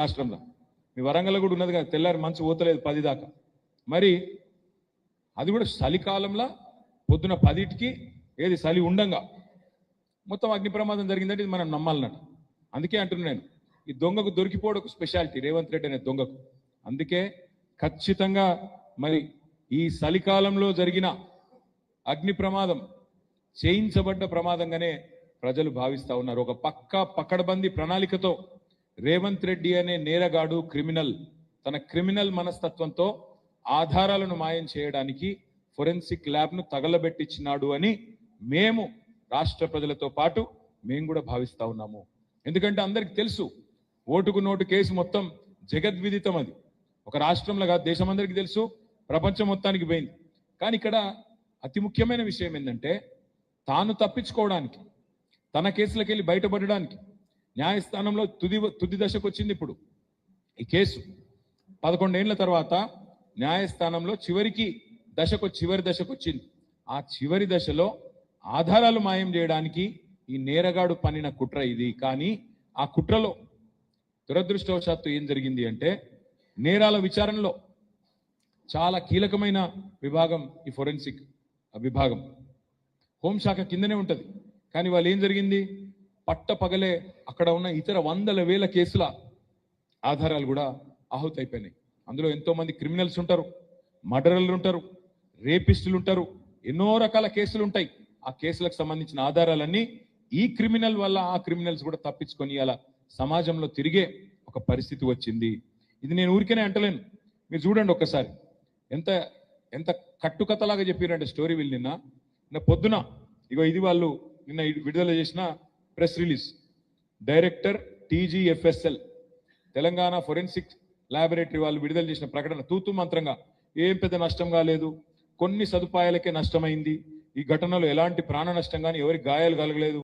రాష్ట్రంలో మీ వరంగల్ కూడా ఉన్నది కదా, తెల్లారి మంచు పోతలేదు 10 దాకా. మరి అది కూడా చలికాలంలో పొద్దున 10కి ఏది చలి ఉండంగా మొత్తం అగ్ని ప్రమాదం జరిగిందంటే ఇది మనం నమ్మాలన్నట్టు. అందుకే అంటున్నాను నేను, ఈ దొంగకు దొరికిపోవడం స్పెషాలిటీ రేవంత్ రెడ్డి అనే దొంగకు. అందుకే ఖచ్చితంగా మరి ఈ చలికాలంలో జరిగిన అగ్ని ప్రమాదం చేయించబడ్డ ప్రమాదంగానే ప్రజలు భావిస్తా ఉన్నారు. ఒక పకడ్బందీ ప్రణాళికతో రేవంత్ రెడ్డి అనే నేరగాడు క్రిమినల్ తన క్రిమినల్ మనస్తత్వంతో ఆధారాలను మాయం చేయడానికి ఫోరెన్సిక్ ల్యాబ్ను తగలబెట్టించినాడు అని మేము రాష్ట్ర ప్రజలతో పాటు మేము కూడా భావిస్తా ఉన్నాము. ఎందుకంటే అందరికి తెలుసు, ఓటుకు నోటు కేసు మొత్తం జగద్విదితం. అది ఒక రాష్ట్రంలో కాదు, దేశం అందరికీ తెలుసు, ప్రపంచం మొత్తానికి పోయింది. కానీ ఇక్కడ అతి ముఖ్యమైన విషయం ఏంటంటే, తాను తప్పించుకోవడానికి, తన కేసులకు వెళ్ళి బయటపడడానికి న్యాయస్థానంలో తుది దశకు వచ్చింది. ఇప్పుడు ఈ కేసు 11 ఏళ్ల తర్వాత న్యాయస్థానంలో చివరి దశకు వచ్చింది. ఆ చివరి దశలో ఆధారాలు మాయం చేయడానికి ఈ నేరగాడు పన్నిన కుట్ర ఇది. కానీ ఆ కుట్రలో దురదృష్టవశాత్తు ఏం జరిగింది అంటే, నేరాల విచారణలో చాలా కీలకమైన విభాగం ఈ ఫోరెన్సిక్ విభాగం, హోంశాఖ కిందనే ఉంటుంది. కానీ వాళ్ళు ఏం జరిగింది, పట్టపగలే అక్కడ ఉన్న ఇతర 100,000 కేసుల ఆధారాలు కూడా ఆహుతైపోయినాయి. అందులో ఎంతో మంది క్రిమినల్స్ ఉంటారు, మర్డరర్లు ఉంటారు, రేపిస్టులు ఉంటారు, ఎన్నో రకాల కేసులు ఉంటాయి. ఆ కేసులకు సంబంధించిన ఆధారాలన్నీ ఈ క్రిమినల్ వల్ల ఆ క్రిమినల్స్ కూడా తప్పించుకొని అలా సమాజంలో తిరిగే ఒక పరిస్థితి వచ్చింది. ఇది నేను ఊరికేనే అంటలేను, మీరు చూడండి ఒక్కసారి ఎంత ఎంత కట్టుకథలాగా చెప్పారంటే స్టోరీ. వీళ్ళు నిన్న పొద్దున ఇగో ఇది వాళ్ళు నిన్న విడుదల చేసిన press release. Director TGFSL Telangana forensic laboratory వాళ్ళు విడుదల చేసిన ప్రకటన తూతు మంత్రంగా, ఏం పెద్ద నష్టం కాలేదు, కొన్ని సదుపాయాలకే నష్టమైంది, ఈ ఘటనలో ఎలాంటి ప్రాణ నష్టం కానీ ఎవరికి గాయాలు కలగలేదు.